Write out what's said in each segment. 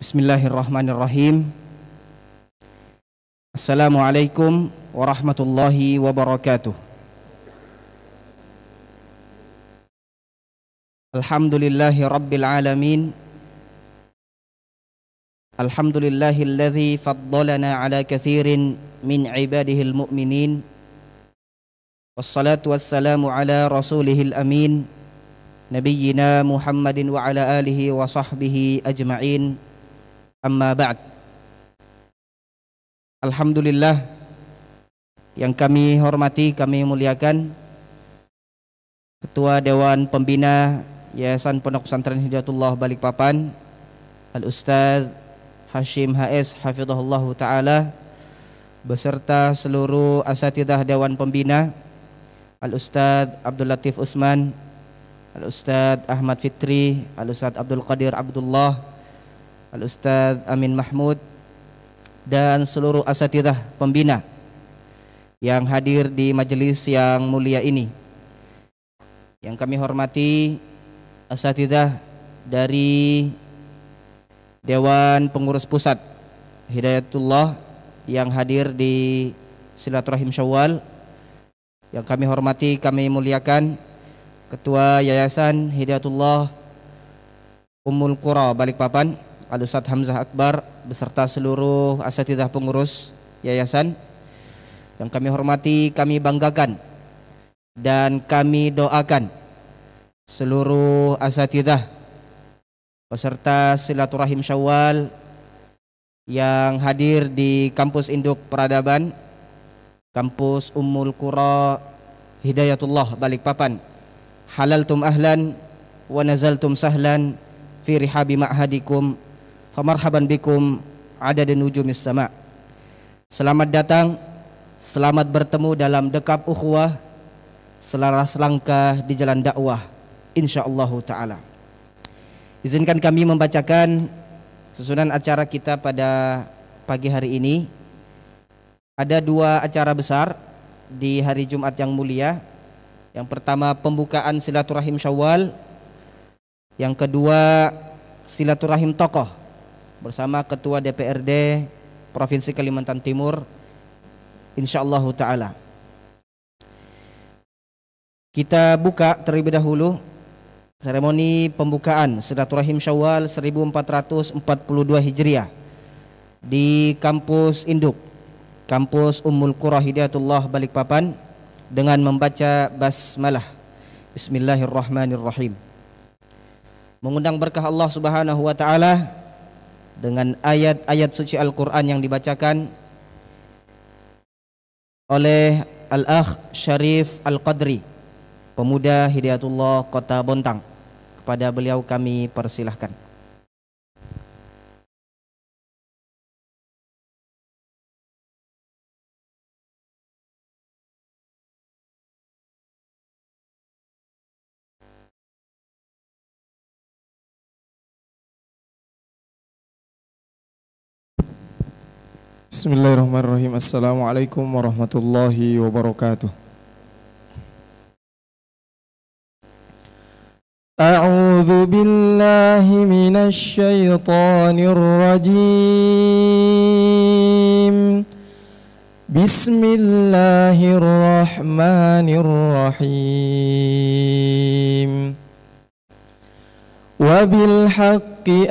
Bismillahirrahmanirrahim. Assalamualaikum warahmatullahi wabarakatuh. Alhamdulillahi rabbil alamin. Alhamdulillahilladzi faddalana ala kathirin min ibadihil mu'minin. Wassalatu wassalamu ala rasulihil amin, nabiyyina Muhammadin wa ala alihi wa sahbihi ajma'in. Amma ba'd. Alhamdulillah, yang kami hormati, kami muliakan Ketua Dewan Pembina Yayasan Pondok Pesantren Hidayatullah Balikpapan, Al-Ustaz Hashim HS Hafizahullah Ta'ala, beserta seluruh asatidah Dewan Pembina, Al-Ustaz Abdul Latif Usman, Al-Ustaz Ahmad Fitri, Al-Ustaz Abdul Qadir Abdullah, Al-Ustaz Amin Mahmud, dan seluruh asatidah pembina yang hadir di majelis yang mulia ini. Yang kami hormati asatidah dari Dewan Pengurus Pusat Hidayatullah yang hadir di Silaturahim Syawal. Yang kami hormati, kami muliakan Ketua Yayasan Hidayatullah Ummul Qura Balikpapan, Al-Ustaz Hamzah Akbar, beserta seluruh asatidah pengurus yayasan. Yang kami hormati, kami banggakan, dan kami doakan seluruh asatidah peserta Silaturahim Syawal yang hadir di Kampus Induk Peradaban, Kampus Ummul Qura Hidayatullah Balikpapan. Halaltum ahlan wa nazaltum sahlan fi rihabi ma'hadikum, famarhaban bikum adada nujumis sama. Selamat datang, selamat bertemu dalam dekap ukhuwah, selaras langkah di jalan dakwah, insyaallah ta'ala. Izinkan kami membacakan susunan acara kita pada pagi hari ini. Ada dua acara besar di hari Jumat yang mulia. Yang pertama, pembukaan Silaturahim Syawal. Yang kedua, Silaturahim Tokoh bersama Ketua DPRD Provinsi Kalimantan Timur, insyaallah ta'ala. Kita buka terlebih dahulu seremoni pembukaan Silaturahim Syawal 1442 Hijriah di Kampus Induk, Kampus Ummul Qura Hidayatullah Balikpapan, dengan membaca basmalah. Bismillahirrahmanirrahim. Mengundang berkah Allah Subhanahu wa ta'ala dengan ayat-ayat suci Al-Quran yang dibacakan oleh Al-Akh Syarif Al-Qadri, pemuda Hidayatullah Kota Bontang. Kepada beliau kami persilahkan. Bismillahirrahmanirrahim. Assalamualaikum warahmatullahi wabarakatuh. A'udzu billahi minasy syaithanir rajim. Bismillahirrahmanirrahim. Wa bil haqqi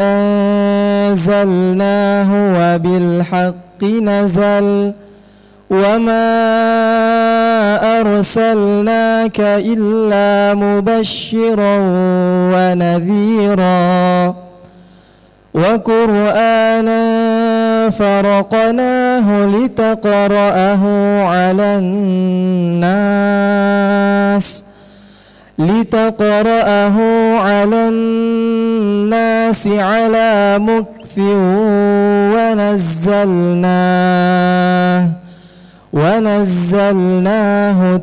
anzalnahu wa bil haqqi نزل وما أرسلناك إلا مبشرا ونذيرا وقرآنا فرقناه لتقرأه على الناس على مكث ونزلناه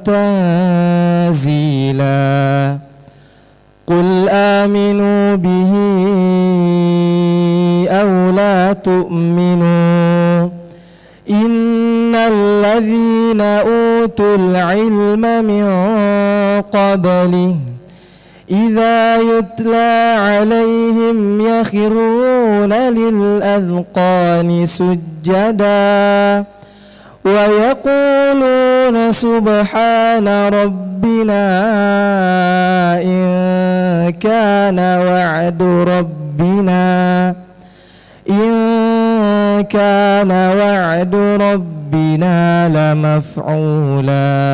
تنزيلا قل آمنوا به أو لا تؤمنوا إن الذين أوتوا العلم من قبله إذا يتلى عليهم يخرون للأذقان سجدا ويقولون سبحان ربنا إن كان وعد ربنا لمفعولا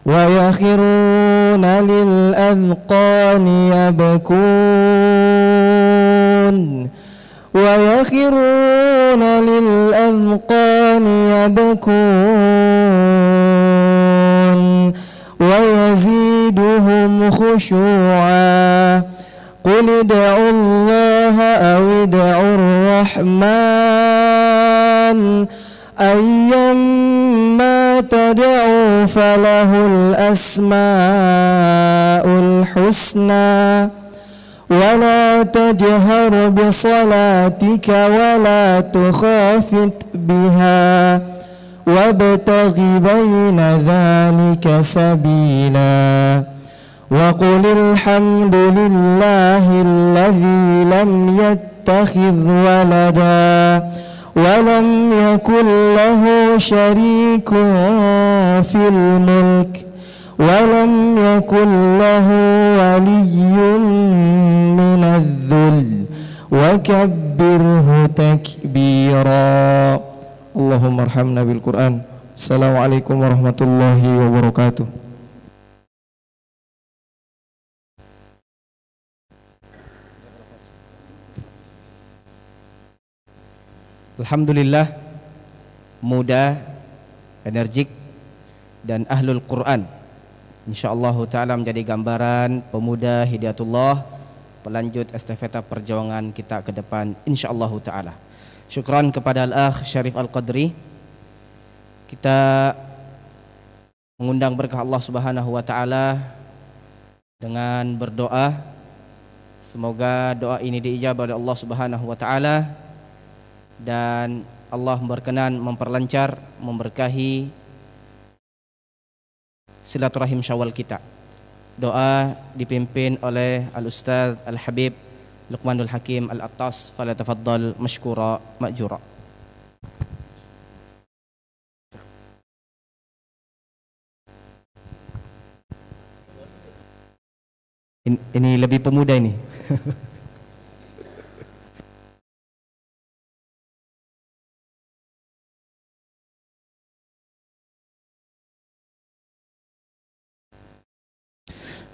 ويخرون للأذقان يبكون ويزيدهم خشوعا قل ادعوا الله أو ادعوا الرحمن أيما تدعوا فله الأسماء الحسنى ولا تجهر بصلاتك ولا تخافت بها وابتغ بين ذلك سبيلا وقل الحمد لله الذي لم يتخذ ولدا ولم يكن له شريك في الملك ولم يكن له ولي من الذل وكبره تكبيرا. اللهم ارحمنا بالقرآن. السلام عليكم ورحمة الله وبركاته. Alhamdulillah, muda, energik, dan ahlul Quran. InsyaAllah ta'ala menjadi gambaran pemuda Hidayatullah, pelanjut estafeta perjuangan kita ke depan InsyaAllah ta'ala. Syukran kepada Al-Akh Syarif Al-Qadri. Kita mengundang berkah Allah Subhanahu wa ta'ala dengan berdoa. Semoga doa ini diijabah oleh Allah Subhanahu wa ta'ala, dan Allah berkenan memperlancar, memberkahi silaturahim Syawal kita. Doa dipimpin oleh Al-Ustaz Al-Habib Luqmanul Hakim Al-Attas. Falyatafaddal mashkura ma'jura. Ini lebih pemuda ini.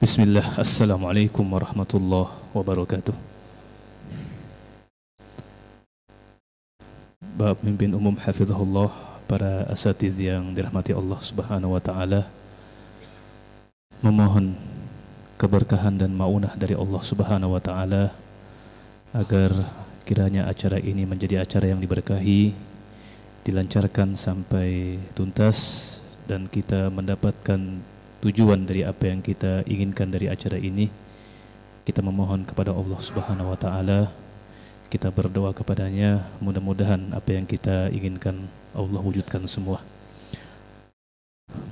Bismillah, Assalamualaikum warahmatullahi wabarakatuh. Bapak Pemimpin Umum Hafizahullah, para asatiz yang dirahmati Allah Subhanahu wa ta'ala, memohon keberkahan dan maunah dari Allah Subhanahu wa ta'ala agar kiranya acara ini menjadi acara yang diberkahi, dilancarkan sampai tuntas, dan kita mendapatkan tujuan dari apa yang kita inginkan dari acara ini. Kita memohon kepada Allah Subhanahu wa ta'ala, kita berdoa kepadanya, mudah-mudahan apa yang kita inginkan Allah wujudkan semua.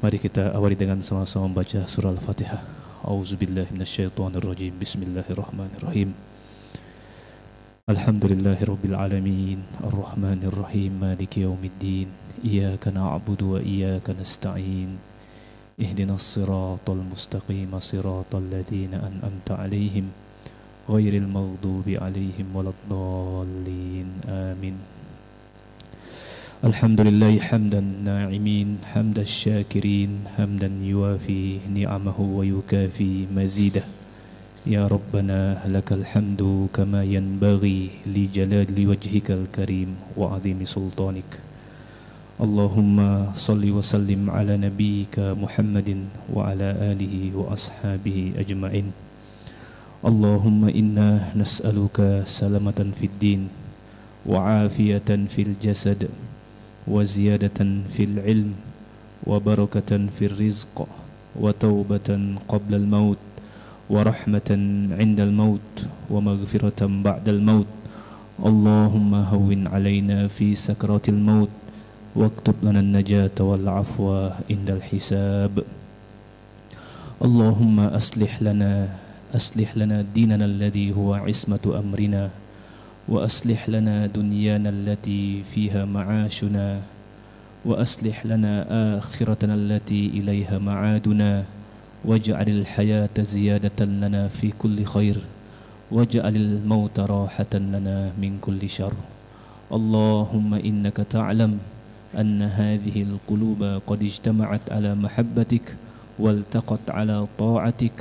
Mari kita awali dengan sama-sama membaca surah Al-Fatihah. A'udzubillahi minasyaitonirrajim. Bismillahirrahmanirrahim. Alhamdulillahirabbil alamin, arrahmanirrahim, maliki yaumiddin, iyyaka na'budu wa iyyaka nasta'in. اهدنا الصراط المستقيم صراط الذين أنعمت عليهم غير المغضوب عليهم ولا الضالين آمين. الحمد لله حمدا الناعمين حمد الشاكرين حمدا يوافي نعمه ويكافي مزيده. يا ربنا لك الحمد كما ينبغي لجلال وجهك الكريم وعظيم سلطانك. اللهم صل وسلم على نبيك محمد وعلى آله وأصحابه أجمعين. اللهم إنا نسألك سلامة في الدين وعافية في الجسد وزيادة في العلم وبركة في الرزق وتوبة قبل الموت ورحمة عند الموت ومغفرة بعد الموت. اللهم هون علينا في سكرات الموت واكتب لنا النجاة والعفو عند الحساب. اللهم أصلح لنا أصلح لنا ديننا الذي هو عصمة أمرنا وأصلح لنا دنيانا التي فيها معاشنا وأصلح لنا آخرتنا التي إليها معادنا واجعل الحياة زيادة لنا في كل خير واجعل الموت راحة لنا من كل شر. اللهم إنك تعلم أن هذه القلوب قد اجتمعت على محبتك والتقت على طاعتك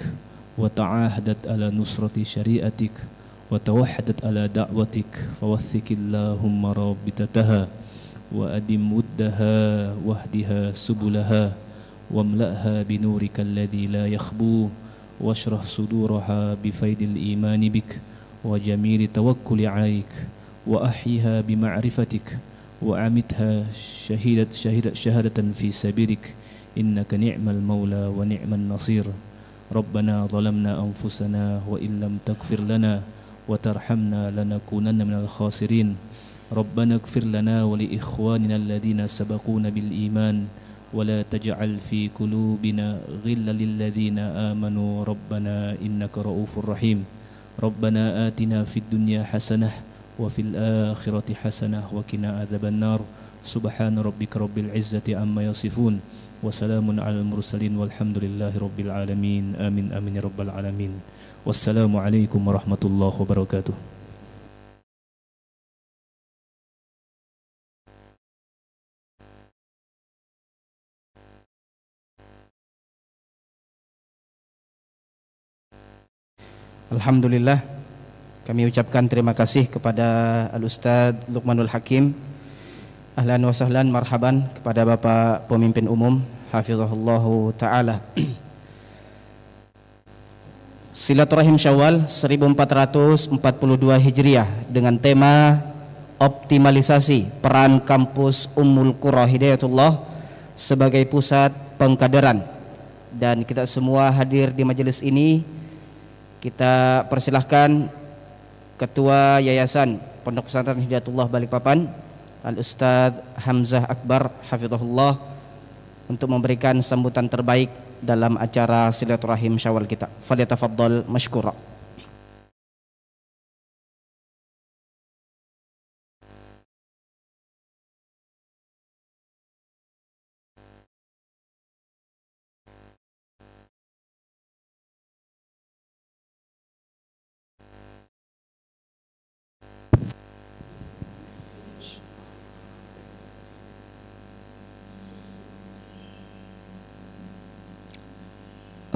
وتعاهدت على نصرة شريعتك وتوحدت على دعوتك فوثق اللهم رابطتها وأدم ودها واهدها سبلها واملأها بنورك الذي لا يخبو واشرح صدورها بفيض الإيمان بك وجميل التوكل عليك وأحيها بمعرفتك وأمتها شهادة في سبيلك إنك نعم المولى ونعم النصير. ربنا ظلمنا أنفسنا وإن لم تغفر لنا وترحمنا لنكونن من الخاسرين. ربنا اغفر لنا ولإخواننا الذين سبقونا بالإيمان ولا تجعل في قلوبنا غلا للذين آمنوا ربنا إنك رؤوف رحيم. ربنا آتنا في الدنيا حسنة وفي الآخرة حسنة وقنا عذاب النار. سبحان ربك رب العزة عما يصفون وسلام على المرسلين والحمد لله رب العالمين. آمين آمين يا رب العالمين. والسلام عليكم ورحمة الله وبركاته. Alhamdulillah, kami ucapkan terima kasih kepada Al-Ustadz Luqmanul Hakim. Ahlan wa sahlan, marhaban kepada Bapak Pemimpin Umum Hafizahullahu Ta'ala. Silaturahim Syawal 1442 Hijriah dengan tema optimalisasi peran kampus Ummul Qura Hidayatullah sebagai pusat pengkaderan. Dan kita semua hadir di majelis ini. Kita persilahkan Ketua Yayasan Pondok Pesantren Hidayatullah Balikpapan, Al-Ustadz Hamzah Akbar Hafizahullah, untuk memberikan sambutan terbaik dalam acara silaturahim Syawal kita. Falyatafaddal mashkura.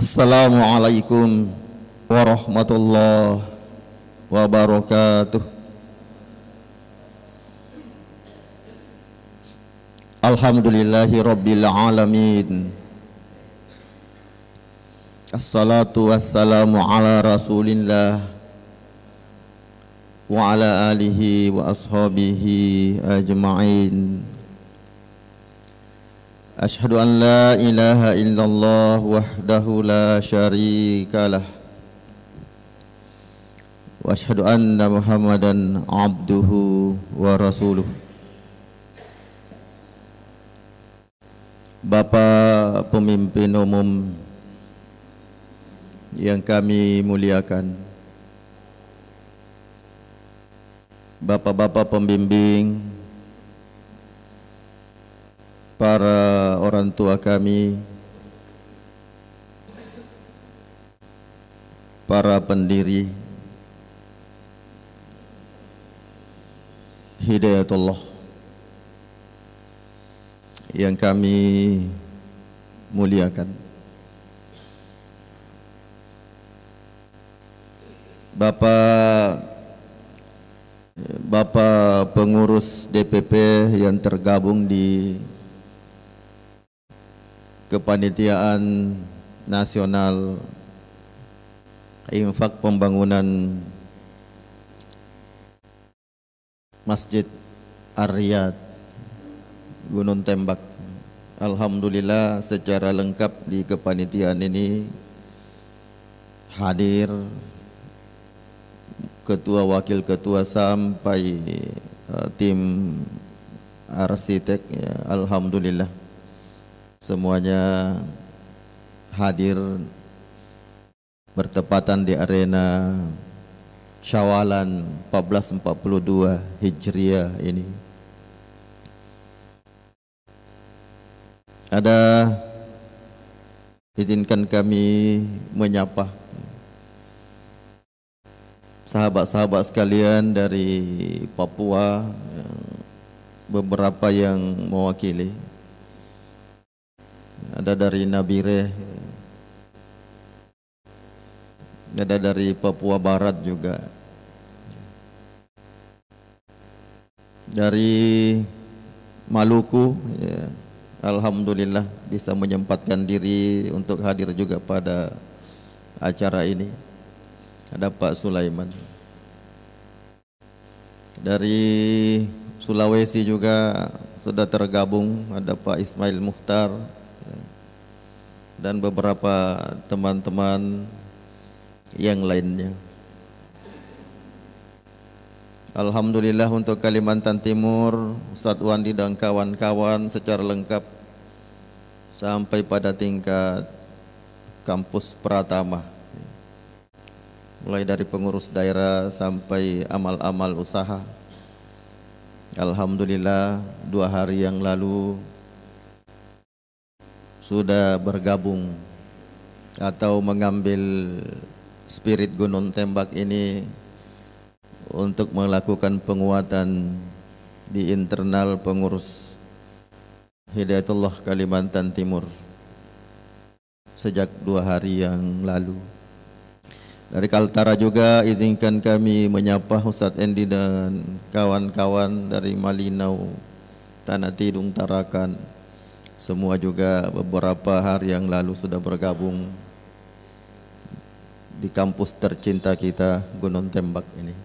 Assalamualaikum warahmatullahi wabarakatuh. Alhamdulillahi rabbil alamin. Assalatu wassalamu ala rasulillah wa ala alihi wa ashabihi ajma'in. Ashhadu an la ilaha illallah wahdahu la syarika lah wa ashhadu anna Muhammadan abduhu wa rasuluh. Bapak Pemimpin Umum yang kami muliakan, Bapak-bapak pembimbing, para orang tua kami, para pendiri Hidayatullah yang kami muliakan, Bapak pengurus DPP yang tergabung di Kepanitiaan Nasional Infak Pembangunan Masjid Ar-Riyad Gunung Tembak. Alhamdulillah secara lengkap di kepanitiaan ini hadir ketua, wakil ketua sampai tim arsitek ya, alhamdulillah semuanya hadir bertepatan di arena Syawalan 1442 Hijriah ini. Ada izinkan kami menyapa sahabat-sahabat sekalian dari Papua, beberapa yang mewakili. Ada dari Nabire, ada dari Papua Barat juga, dari Maluku, ya. Alhamdulillah bisa menyempatkan diri untuk hadir juga pada acara ini. Ada Pak Sulaiman. Dari Sulawesi juga sudah tergabung, ada Pak Ismail Mukhtar, ya. Dan beberapa teman-teman yang lainnya. Alhamdulillah untuk Kalimantan Timur, Ustadz Wandi dan kawan-kawan secara lengkap sampai pada tingkat kampus Pratama, mulai dari pengurus daerah sampai amal-amal usaha. Alhamdulillah 2 hari yang lalu sudah bergabung atau mengambil spirit Gunung Tembak ini untuk melakukan penguatan di internal pengurus Hidayatullah Kalimantan Timur sejak 2 hari yang lalu. Dari Kaltara juga izinkan kami menyapa Ustadz Endi dan kawan-kawan dari Malinau, Tanah Tidung, Tarakan. Semua juga beberapa hari yang lalu sudah bergabung di kampus tercinta kita Gunung Tembak ini.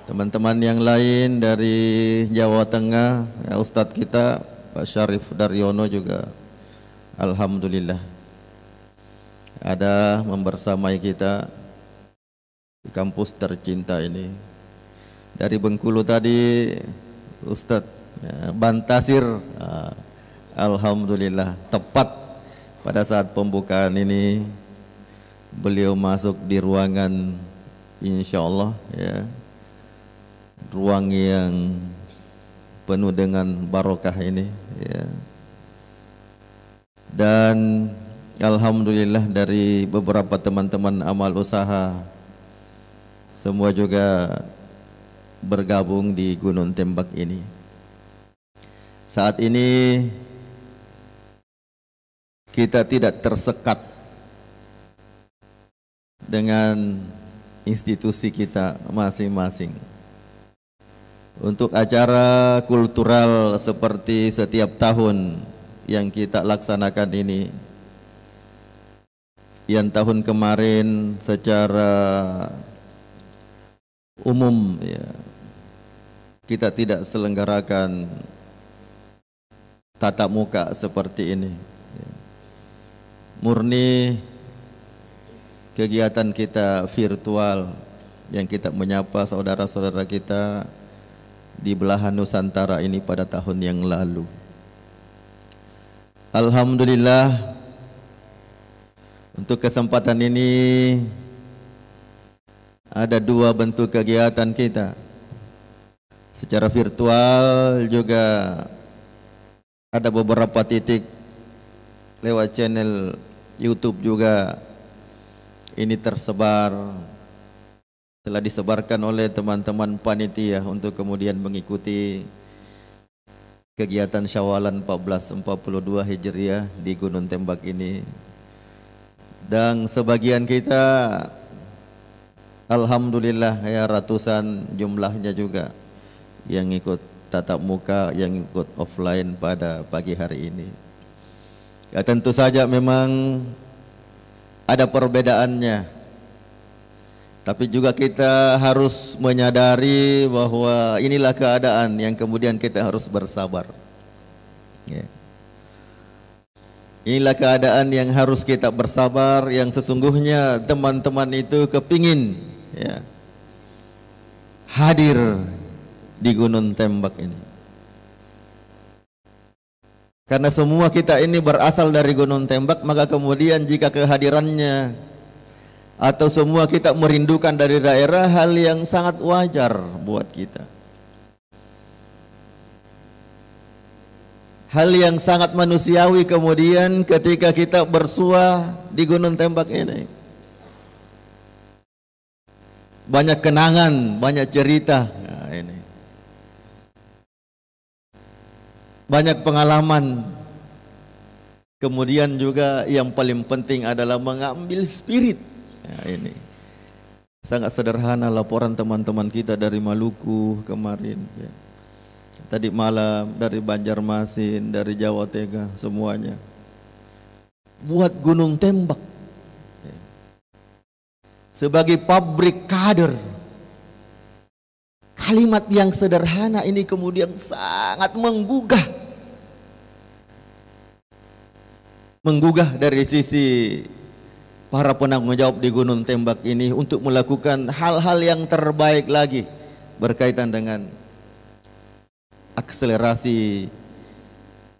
Teman-teman yang lain dari Jawa Tengah, ya, Ustadz kita Pak Syarif Daryono juga alhamdulillah ada membersamai kita di kampus tercinta ini. Dari Bengkulu tadi Ustadz, ya, Bantasir, alhamdulillah tepat pada saat pembukaan ini beliau masuk di ruangan, insya Allah, ya, ruang yang penuh dengan barokah ini, ya. Dan alhamdulillah dari beberapa teman-teman amal usaha semua juga bergabung di Gunung Tembak ini. Saat ini kita tidak tersekat dengan institusi kita masing-masing. Untuk acara kultural seperti setiap tahun yang kita laksanakan ini, yang tahun kemarin secara umum, ya, kita tidak selenggarakan tatap muka seperti ini, ya. Murni kegiatan kita virtual yang kita menyapa saudara-saudara kita di belahan Nusantara ini pada tahun yang lalu. Alhamdulillah untuk kesempatan ini ada 2 bentuk kegiatan kita. Secara virtual juga ada beberapa titik lewat channel YouTube juga ini tersebar, telah disebarkan oleh teman-teman panitia untuk kemudian mengikuti kegiatan Syawalan 1442 Hijriah di Gunung Tembak ini. Dan sebagian kita alhamdulillah, ya, ratusan jumlahnya juga yang ikut tatap muka, yang ikut offline pada pagi hari ini. Ya, tentu saja memang ada perbedaannya. Tapi juga kita harus menyadari bahwa inilah keadaan yang kemudian kita harus bersabar, ya. Inilah keadaan yang harus kita bersabar, yang sesungguhnya teman-teman itu kepingin, ya, hadir di Gunung Tembak ini. Karena semua kita ini berasal dari Gunung Tembak, maka kemudian jika kehadirannya atau semua kita merindukan dari daerah, hal yang sangat wajar buat kita. Hal yang sangat manusiawi kemudian ketika kita bersua di Gunung Tembak ini. Banyak kenangan, banyak cerita. Nah, ini. Banyak pengalaman. Kemudian juga yang paling penting adalah mengambil spirit. Nah, ini. Sangat sederhana laporan teman-teman kita dari Maluku kemarin. Ya. Tadi malam dari Banjarmasin, dari Jawa Tengah, semuanya buat Gunung Tembak sebagai pabrik kader. Kalimat yang sederhana ini kemudian sangat menggugah dari sisi para penanggung jawab di Gunung Tembak ini untuk melakukan hal-hal yang terbaik lagi berkaitan dengan akselerasi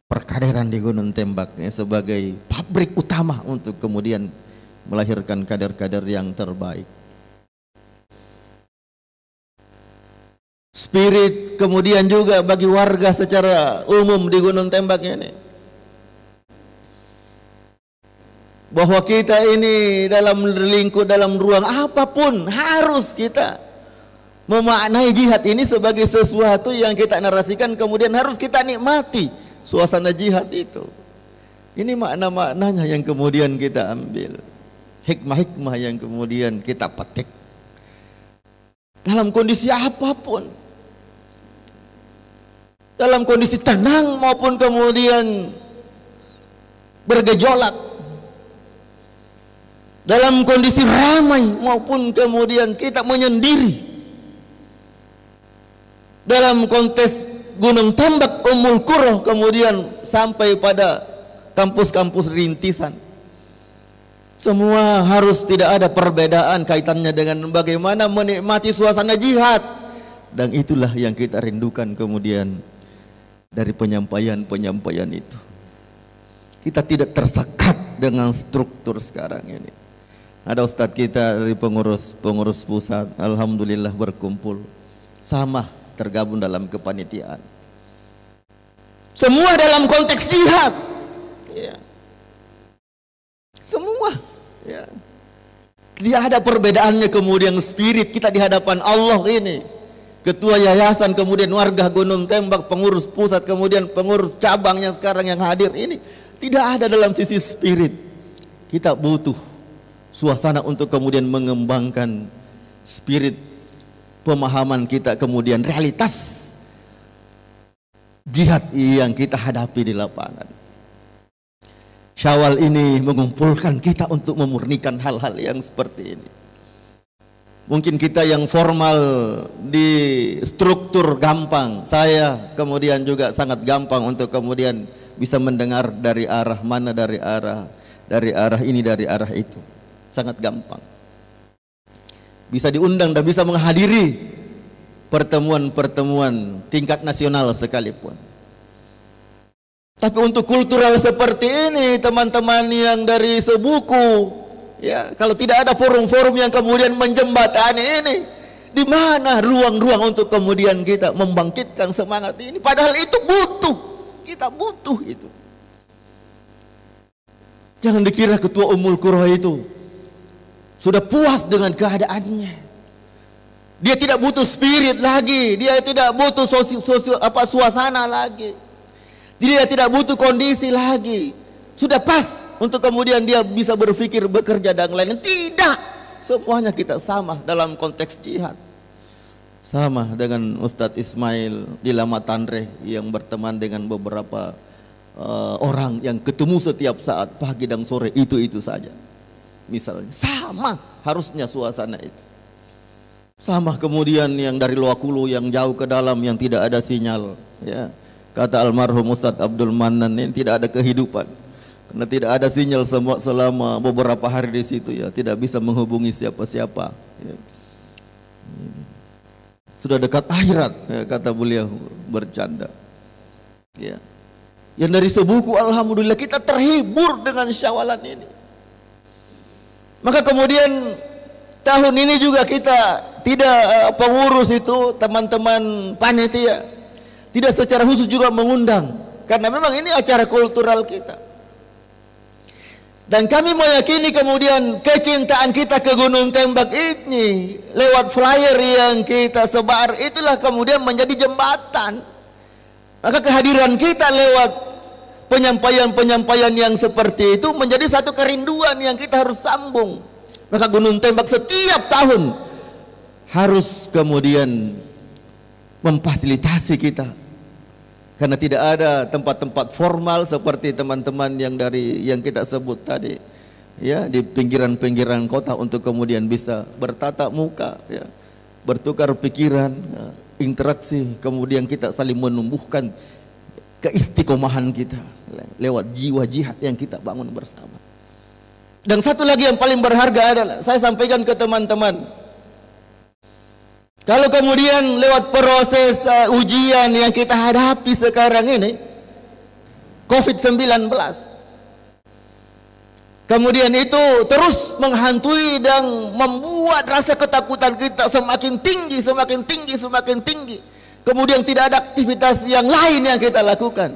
perkaderan di Gunung Tembak sebagai pabrik utama untuk kemudian melahirkan kader-kader yang terbaik. Spirit kemudian juga bagi warga secara umum di Gunung Tembak ini, bahwa kita ini dalam lingkup, dalam ruang apapun harus kita memaknai jihad ini sebagai sesuatu yang kita narasikan, kemudian harus kita nikmati suasana jihad itu. Ini makna-maknanya yang kemudian kita ambil, hikmah-hikmah yang kemudian kita petik dalam kondisi apapun, dalam kondisi tenang maupun kemudian bergejolak, dalam kondisi ramai maupun kemudian kita menyendiri. Dalam konteks Gunung Tembak, Ummul Qura, kemudian sampai pada kampus-kampus rintisan, semua harus tidak ada perbedaan kaitannya dengan bagaimana menikmati suasana jihad. Dan itulah yang kita rindukan kemudian dari penyampaian itu. Kita tidak tersekat dengan struktur sekarang ini. Ada ustadz kita dari pengurus pusat, alhamdulillah berkumpul sama, tergabung dalam kepanitiaan. Semua dalam konteks jihad. Ya. Semua. Ya. Tidak ada perbedaannya kemudian spirit kita di hadapan Allah ini. Ketua yayasan, kemudian warga Gunung Tembak, pengurus pusat, kemudian pengurus cabang yang sekarang yang hadir ini. Tidak ada dalam sisi spirit. Kita butuh suasana untuk kemudian mengembangkan spirit pemahaman kita, kemudian realitas jihad yang kita hadapi di lapangan. Syawal ini mengumpulkan kita untuk memurnikan hal-hal yang seperti ini. Mungkin kita yang formal di struktur gampang, saya kemudian juga sangat gampang untuk kemudian bisa mendengar dari arah mana, dari arah ini, dari arah itu, sangat gampang. Bisa diundang dan bisa menghadiri pertemuan-pertemuan tingkat nasional sekalipun. Tapi untuk kultural seperti ini, teman-teman yang dari sebuku, ya, kalau tidak ada forum-forum yang kemudian menjembatani ini, di mana ruang-ruang untuk kemudian kita membangkitkan semangat ini? Padahal itu butuh, kita butuh itu. Jangan dikira ketua Ummul Qura itu sudah puas dengan keadaannya. Dia tidak butuh spirit lagi, dia tidak butuh suasana lagi, dia tidak butuh kondisi lagi. Sudah pas untuk kemudian dia bisa berpikir, bekerja dan lain-lain. Tidak, semuanya kita sama dalam konteks jihad. Sama dengan Ustadz Ismail di Lama Tanreh yang berteman dengan beberapa orang yang ketemu setiap saat pagi dan sore, itu saja. Misalnya sama harusnya suasana itu. Sama kemudian yang dari Luakulu yang jauh ke dalam yang tidak ada sinyal, ya. Kata almarhum Ustadz Abdul Manan, ini tidak ada kehidupan karena tidak ada sinyal selama beberapa hari di situ, ya, tidak bisa menghubungi siapa-siapa, ya. Sudah dekat akhirat, ya, kata beliau bercanda, ya. Yang dari sebuku, alhamdulillah kita terhibur dengan Syawalan ini. Maka kemudian tahun ini juga kita tidak pengurus itu, teman-teman panitia tidak secara khusus juga mengundang, karena memang ini acara kultural kita. Dan kami meyakini kemudian kecintaan kita ke Gunung Tembak ini lewat flyer yang kita sebar, itulah kemudian menjadi jembatan. Maka kehadiran kita lewat penyampaian-penyampaian yang seperti itu menjadi satu kerinduan yang kita harus sambung. Maka Gunung Tembak setiap tahun harus kemudian memfasilitasi kita, karena tidak ada tempat-tempat formal seperti teman-teman yang kita sebut tadi, ya, di pinggiran-pinggiran kota, untuk kemudian bisa bertatap muka, ya, bertukar pikiran, ya, interaksi, kemudian kita saling menumbuhkan keistiqomahan kita lewat jiwa jihad yang kita bangun bersama. Dan satu lagi yang paling berharga adalah saya sampaikan ke teman-teman, kalau kemudian lewat proses ujian yang kita hadapi sekarang ini, COVID-19, kemudian itu terus menghantui dan membuat rasa ketakutan kita semakin tinggi, semakin tinggi, semakin tinggi. Kemudian tidak ada aktivitas yang lain yang kita lakukan.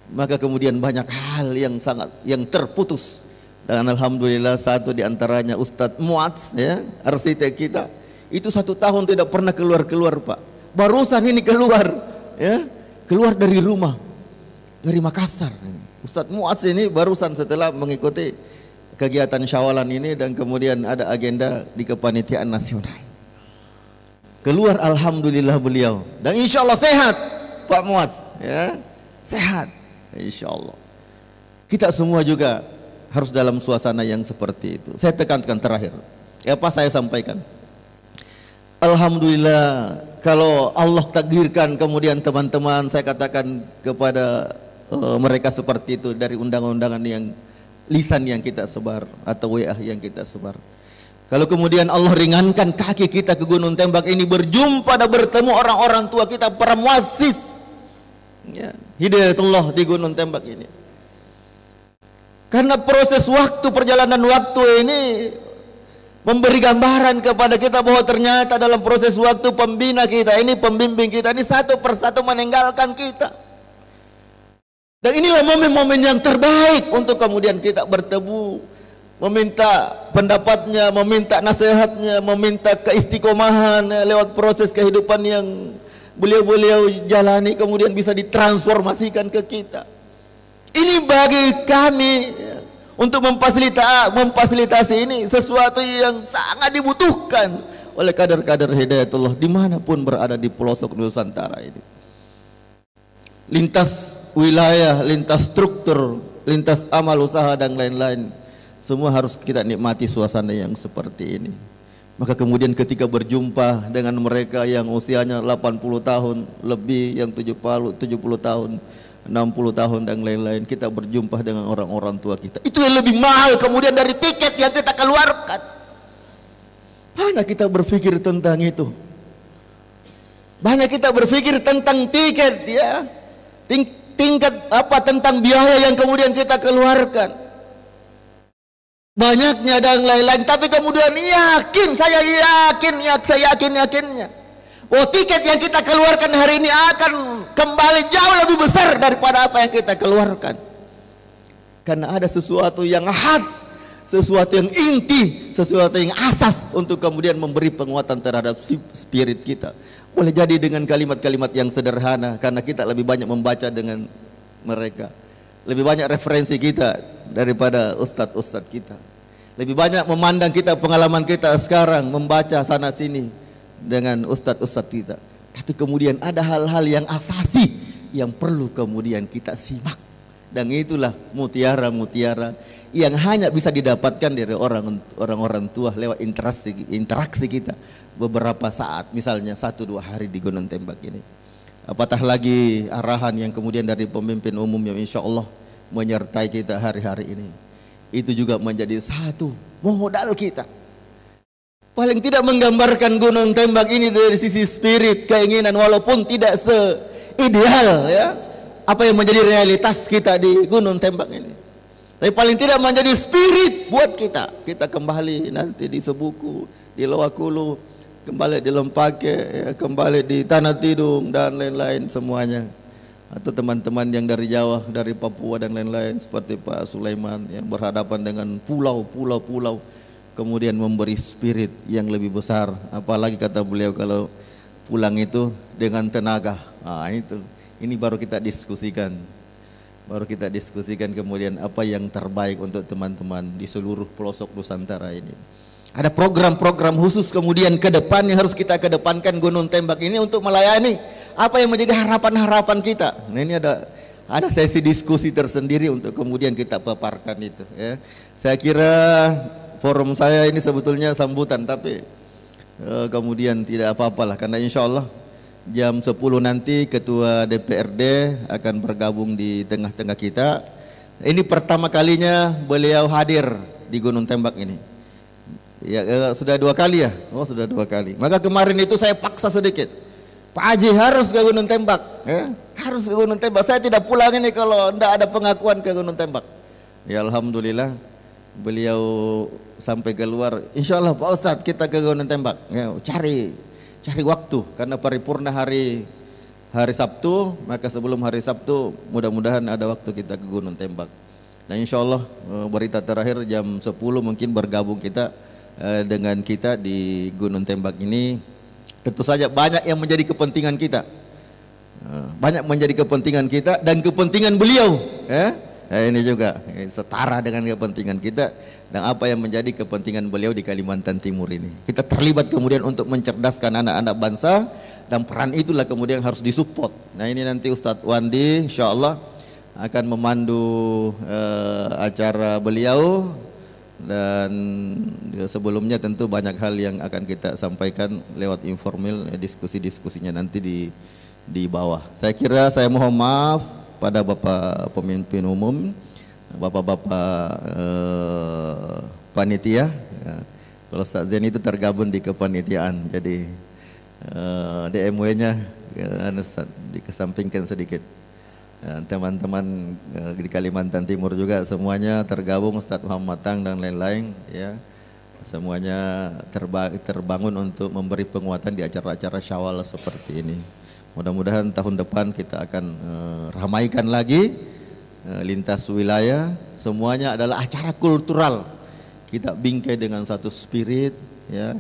Maka kemudian banyak hal yang terputus. Dan alhamdulillah satu di antaranya Ustadz Muadz, ya, arsitek kita, itu 1 tahun tidak pernah keluar-keluar, Pak. Barusan ini keluar, ya, keluar dari rumah, dari Makassar. Ustadz Muadz ini barusan setelah mengikuti kegiatan Syawalan ini dan kemudian ada agenda di kepanitiaan nasional. Keluar, alhamdulillah beliau, dan insya Allah sehat, Pak Muadz, ya, sehat, insya Allah. Kita semua juga harus dalam suasana yang seperti itu. Saya tekankan terakhir, ya, apa saya sampaikan. Alhamdulillah, kalau Allah takdirkan kemudian teman-teman, saya katakan kepada mereka seperti itu, dari undangan-undangan yang lisan yang kita sebar atau WA yang kita sebar, kalau kemudian Allah ringankan kaki kita ke Gunung Tembak ini, berjumpa dan bertemu orang-orang tua kita, para muassis, ya, hidayatullah di Gunung Tembak ini, karena proses waktu, perjalanan waktu ini memberi gambaran kepada kita bahwa ternyata dalam proses waktu pembina kita ini, pembimbing kita ini satu persatu meninggalkan kita. Dan inilah momen-momen yang terbaik untuk kemudian kita bertemu, meminta pendapatnya, meminta nasihatnya, meminta keistiqomahan lewat proses kehidupan yang beliau-beliau jalani, kemudian bisa ditransformasikan ke kita. Ini bagi kami, untuk memfasilitasi ini sesuatu yang sangat dibutuhkan oleh kader-kader hidayatullah dimanapun berada di pelosok Nusantara ini. Lintas wilayah, lintas struktur, lintas amal usaha dan lain-lain, semua harus kita nikmati suasana yang seperti ini. Maka kemudian ketika berjumpa dengan mereka yang usianya 80 tahun lebih, yang 70 tahun, 60 tahun dan lain-lain, kita berjumpa dengan orang-orang tua kita, itu yang lebih mahal kemudian dari tiket yang kita keluarkan. Banyak kita berpikir tentang itu, banyak kita berpikir tentang tiket, ya, tingkat apa, tentang biaya yang kemudian kita keluarkan, banyaknya dan lain-lain. Tapi kemudian saya yakinnya oh, tiket yang kita keluarkan hari ini akan kembali jauh lebih besar daripada apa yang kita keluarkan. Karena ada sesuatu yang khas, sesuatu yang inti, sesuatu yang asas untuk kemudian memberi penguatan terhadap spirit kita. Boleh jadi dengan kalimat-kalimat yang sederhana, karena kita lebih banyak membaca dengan mereka, lebih banyak referensi kita daripada ustadz-ustadz kita, lebih banyak memandang kita, pengalaman kita sekarang membaca sana sini dengan ustadz-ustadz kita. Tapi kemudian ada hal-hal yang asasi yang perlu kemudian kita simak, dan itulah mutiara-mutiara yang hanya bisa didapatkan dari orang-orang tua lewat interaksi kita beberapa saat, misalnya 1-2 hari di Gunung Tembak ini. Apatah lagi arahan yang kemudian dari pemimpin umum yang insya Allah menyertai kita hari-hari ini. Itu juga menjadi satu modal kita. Paling tidak menggambarkan Gunung Tembak ini dari sisi spirit, keinginan, walaupun tidak seideal, ya, apa yang menjadi realitas kita di Gunung Tembak ini. Tapi paling tidak menjadi spirit buat kita. Kita kembali nanti di Sebuku, di Lowakulu, kembali di Lempake, ya, kembali di Tanah Tidung dan lain-lain semuanya. Atau teman-teman yang dari Jawa, dari Papua dan lain-lain seperti Pak Sulaiman yang berhadapan dengan pulau-pulau, kemudian memberi spirit yang lebih besar. Apalagi kata beliau kalau pulang itu dengan tenaga. Nah, itu. Ini baru kita diskusikan. Kemudian apa yang terbaik untuk teman-teman di seluruh pelosok Nusantara ini. Ada program-program khusus kemudian ke depan yang harus kita kedepankan Gunung Tembak ini untuk melayani apa yang menjadi harapan-harapan kita. Nah, ini ada sesi diskusi tersendiri untuk kemudian kita paparkan itu, ya. Saya kira forum saya ini sebetulnya sambutan, tapi kemudian tidak apa-apalah karena insya Allah jam 10 nanti Ketua DPRD akan bergabung di tengah-tengah kita. Ini pertama kalinya beliau hadir di Gunung Tembak ini. Ya, sudah 2 kali ya? Oh, sudah 2 kali. Maka kemarin itu saya paksa sedikit. Pak Haji harus ke Gunung Tembak, ya? Harus ke Gunung Tembak. Saya tidak pulang ini kalau tidak ada pengakuan ke Gunung Tembak. Ya alhamdulillah beliau sampai keluar. Insya Allah Pak Ustadz kita ke Gunung Tembak. Ya, cari waktu karena paripurna hari Sabtu, maka sebelum hari Sabtu mudah-mudahan ada waktu kita ke Gunung Tembak. Nah insya Allah berita terakhir jam 10 mungkin bergabung kita dengan kita di Gunung Tembak ini. Tentu saja banyak yang menjadi kepentingan kita, dan kepentingan beliau, ya. Nah, ini juga setara dengan kepentingan kita dan apa yang menjadi kepentingan beliau di Kalimantan Timur ini. Kita terlibat kemudian untuk mencerdaskan anak-anak bangsa dan peran itulah kemudian harus disupport. Nah ini nanti Ustadz Wandi insya Allah akan memandu acara beliau dan sebelumnya tentu banyak hal yang akan kita sampaikan lewat informal diskusi-diskusinya nanti di bawah. Saya kira saya mohon maaf pada Bapak Pemimpin Umum, Bapak-Bapak panitia, ya. Kalau Ustaz Zain itu tergabung di kepanitiaan, jadi DMW-nya dikesampingkan sedikit. Teman-teman di Kalimantan Timur juga semuanya tergabung, Ustaz Muhammad Tang dan lain-lain, ya. Semuanya terbangun untuk memberi penguatan di acara-acara Syawal seperti ini. Mudah-mudahan tahun depan kita akan ramaikan lagi lintas wilayah. Semuanya adalah acara kultural. Kita bingkai dengan satu spirit, ya,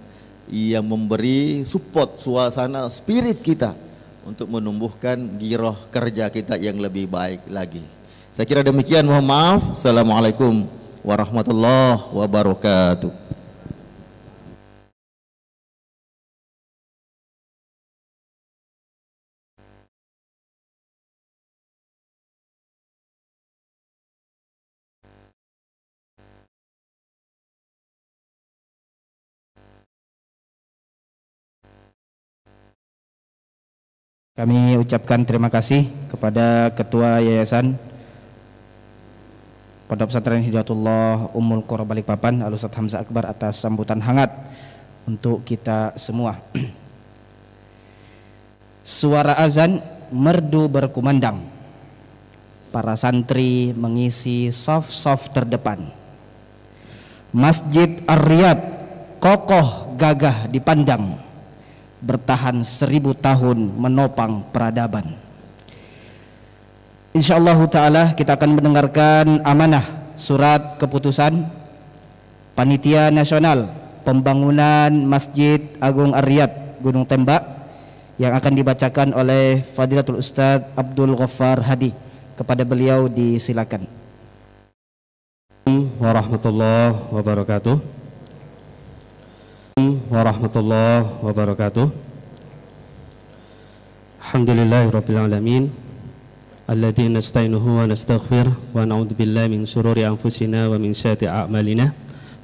yang memberi support suasana spirit kita untuk menumbuhkan giroh kerja kita yang lebih baik lagi. Saya kira demikian. Mohon maaf. Assalamualaikum warahmatullahi wabarakatuh. Kami ucapkan terima kasih kepada Ketua Yayasan Pondok Pesantren Hidayatullah Ummul Qura Balikpapan Al-Ustadz Hamzah Akbar atas sambutan hangat untuk kita semua. Suara azan merdu berkumandang. Para santri mengisi saf-saf terdepan. Masjid Ar-Riyad kokoh gagah dipandang. Bertahan 1000 tahun menopang peradaban. Insyaallah ta'ala kita akan mendengarkan amanah surat keputusan Panitia Nasional Pembangunan Masjid Agung Ar-Riyad Gunung Tembak yang akan dibacakan oleh Fadilatul Ustadz Abdul Ghaffar Hadi. Kepada beliau disilakan. Warahmatullahi wabarakatuh. Warahmatullahi wabarakatuh. Alhamdulillahirabbil alamin. Alladzi nasta'inuhu wa nastaghfir wa na'udzu billahi min shururi anfusina wa min sayyiati a'malina.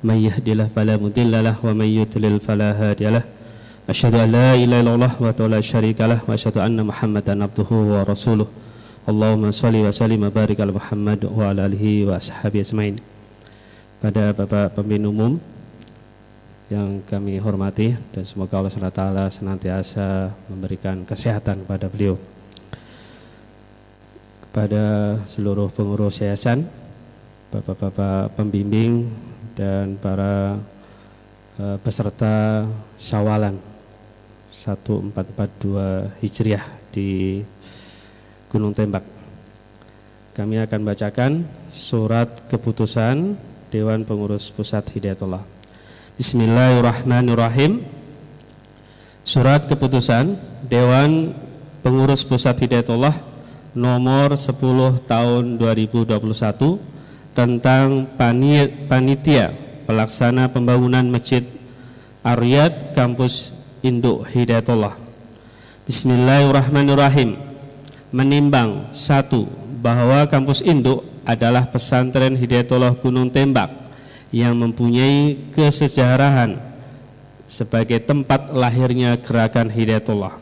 May yahdihillahu fala mudhillalah wa may yudlil fala hadiyalah. Asyhadu an la ilaha illallah wa la syarikalah wa asyhadu anna Muhammadan abduhu wa rasuluh. Allahumma shalli wa sallim wa barik ala Muhammad wa ala alihi wa ashabihi ajmain. Pada Bapak Pemimpin Umum yang kami hormati dan semoga Allah SWT senantiasa memberikan kesehatan kepada beliau, kepada seluruh pengurus yayasan Bapak-bapak pembimbing dan para peserta Syawalan 1442 Hijriah di Gunung Tembak. Kami akan bacakan surat keputusan Dewan Pengurus Pusat Hidayatullah. Bismillahirrahmanirrahim. Surat keputusan Dewan Pengurus Pusat Hidayatullah nomor 10 tahun 2021 tentang panitia pelaksana pembangunan Masjid Ar-Riyad Kampus Induk Hidayatullah. Bismillahirrahmanirrahim. Menimbang 1. Bahwa Kampus Induk adalah pesantren Hidayatullah Gunung Tembak yang mempunyai kesejarahan sebagai tempat lahirnya gerakan Hidayatullah.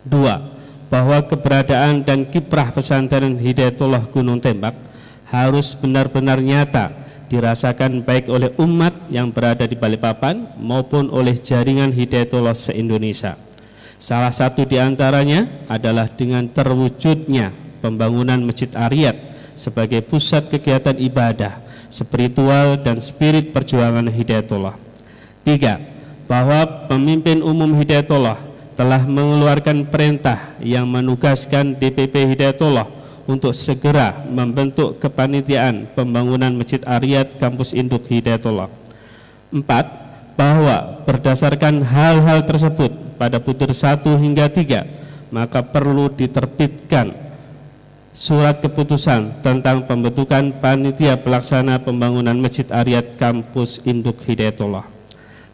2. Bahwa keberadaan dan kiprah pesantren Hidayatullah Gunung Tembak harus benar-benar nyata dirasakan baik oleh umat yang berada di Balikpapan maupun oleh jaringan Hidayatullah se-Indonesia. Salah satu di antaranya adalah dengan terwujudnya pembangunan Masjid Ar-Riyad sebagai pusat kegiatan ibadah, spiritual dan spirit perjuangan Hidayatullah. 3. Bahwa pemimpin umum Hidayatullah telah mengeluarkan perintah yang menugaskan DPP Hidayatullah untuk segera membentuk kepanitiaan pembangunan Masjid Ar-Riyad Kampus Induk Hidayatullah. 4. Bahwa berdasarkan hal-hal tersebut pada butir 1 hingga 3 maka perlu diterbitkan surat keputusan tentang pembentukan panitia pelaksana pembangunan Masjid Ar-Riyad Kampus Induk Hidayatullah.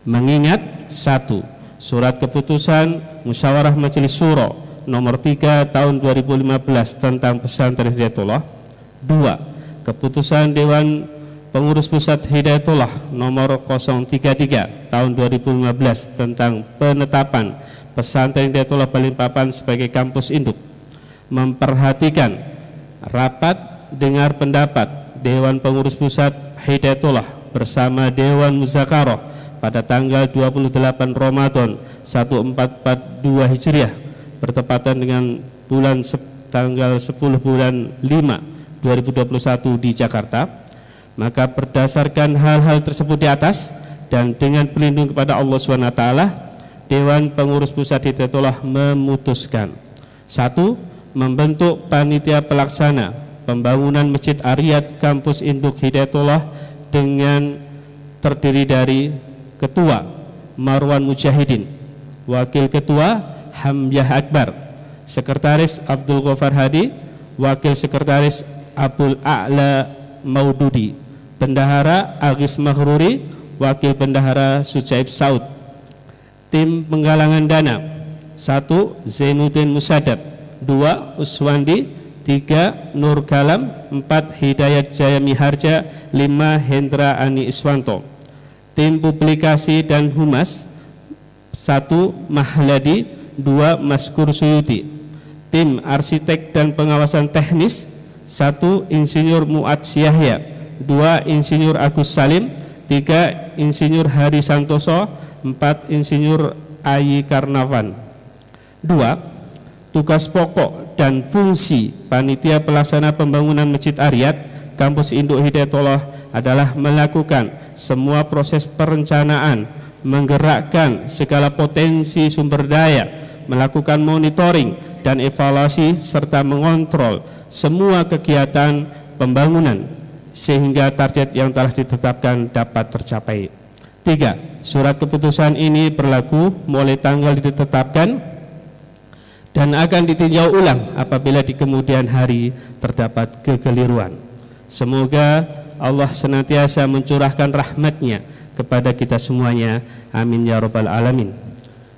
Mengingat 1. Surat keputusan Musyawarah Majelis Syuro nomor 3 tahun 2015 tentang pesantren Hidayatullah. 2. Keputusan Dewan Pengurus Pusat Hidayatullah nomor 033 tahun 2015 tentang penetapan pesantren Hidayatullah Balikpapan sebagai kampus induk. Memperhatikan rapat dengar pendapat Dewan Pengurus Pusat Hidayatullah bersama Dewan Muzakarah pada tanggal 28 Ramadan 1442 Hijriah bertepatan dengan tanggal 10 bulan 5 2021 di Jakarta. Maka berdasarkan hal-hal tersebut di atas dan dengan berlindung kepada Allah SWT, Dewan Pengurus Pusat Hidayatullah memutuskan 1. Membentuk panitia pelaksana pembangunan Masjid Ar-Riyad Kampus Induk Hidayatullah dengan terdiri dari Ketua Marwan Mujahidin, Wakil Ketua Hamyah Akbar, Sekretaris Abdul Ghaffar Hadi, Wakil Sekretaris Abdul A'la Maududi, Bendahara Agis Mahruri, Wakil Bendahara Sujaib Saud. Tim penggalangan dana 1. Zainuddin Musadab, 2. Uswandi, 3. Nur Kalam, 4. Hidayat Jaya Miharja, 5. Hendra Ani Iswanto. Tim publikasi dan humas 1. Mahladi, 2. Maskur Suyuti. Tim arsitek dan pengawasan teknis 1. Insinyur Mu'ad Yahya, 2. Insinyur Agus Salim, 3. Insinyur Hari Santoso, 4. Insinyur Ayi Karnavan. 2. Tugas pokok dan fungsi panitia pelaksana pembangunan Masjid Ar-Riyad Kampus Induk Hidayatullah adalah melakukan semua proses perencanaan, menggerakkan segala potensi sumber daya, melakukan monitoring dan evaluasi serta mengontrol semua kegiatan pembangunan sehingga target yang telah ditetapkan dapat tercapai. 3. Surat keputusan ini berlaku mulai tanggal ditetapkan dan akan ditinjau ulang apabila di kemudian hari terdapat kekeliruan. Semoga Allah senantiasa mencurahkan rahmat-Nya kepada kita semuanya. Amin ya rabbal alamin.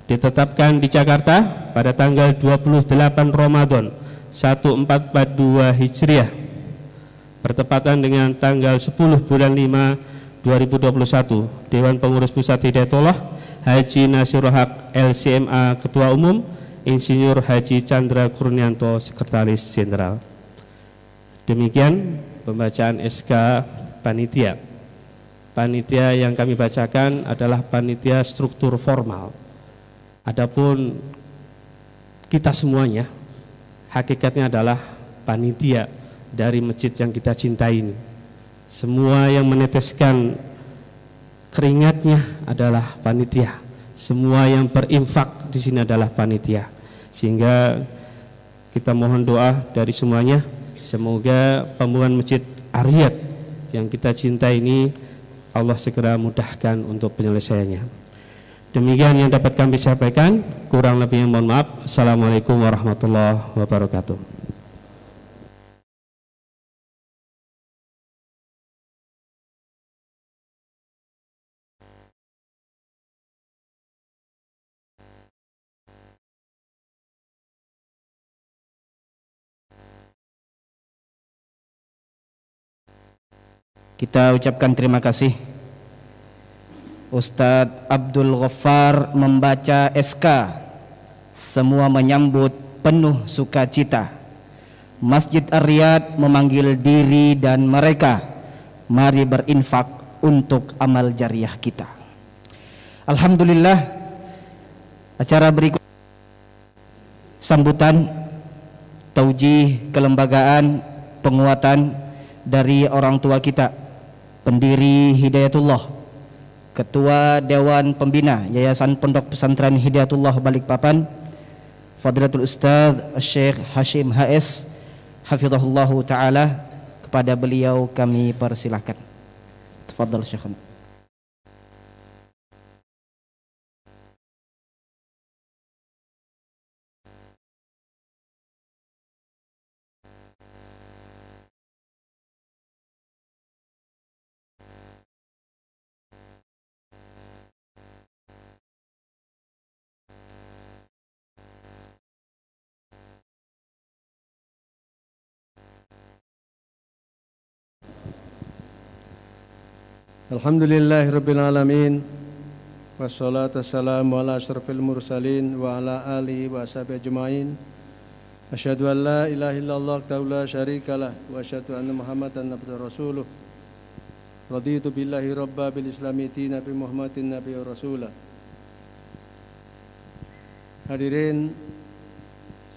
Ditetapkan di Jakarta pada tanggal 28 Ramadan 1442 Hijriah bertepatan dengan tanggal 10 bulan 5 2021. Dewan Pengurus Pusat Hidayatullah Haji Nasirul Haq LCMA Ketua Umum, Insinyur Haji Chandra Kurnianto Sekretaris Jenderal. Demikian pembacaan SK panitia. Panitia yang kami bacakan adalah panitia struktur formal. Adapun kita semuanya hakikatnya adalah panitia dari masjid yang kita cintai ini. Semua yang meneteskan keringatnya adalah panitia. Semua yang berinfak di sini adalah panitia. Sehingga kita mohon doa dari semuanya, semoga pembangunan Masjid Ariyat yang kita cinta ini Allah segera mudahkan untuk penyelesaiannya. Demikian yang dapat kami sampaikan, kurang lebihnya mohon maaf. Assalamualaikum warahmatullahi wabarakatuh. Kita ucapkan terima kasih. Ustadz Abdul Ghaffar membaca SK. Semua menyambut penuh sukacita. Masjid Ar-Riyad memanggil diri dan mereka. Mari berinfak untuk amal jariah kita. Alhamdulillah, acara berikut sambutan, taujih kelembagaan, penguatan dari orang tua kita, pendiri Hidayatullah, Ketua Dewan Pembina Yayasan Pondok Pesantren Hidayatullah Balikpapan, Fadilatul Ustaz Syekh Hashim HS, hafizahullahu ta'ala. Kepada beliau kami persilahkan. Tafadhal Syekhana. Alhamdulillahirabbil alamin. Wassalatu wassalamu ala asyrafil mursalin wa ala alihi wa sahbihi ajmain. Asyhadu an la ilaha illallah wahdahu la syarikalah wa asyhadu anna Muhammadan abduhu rasuluh. Raditu billahi rabba bil islami dina bi Muhammadin nabiyyi rasulah. Hadirin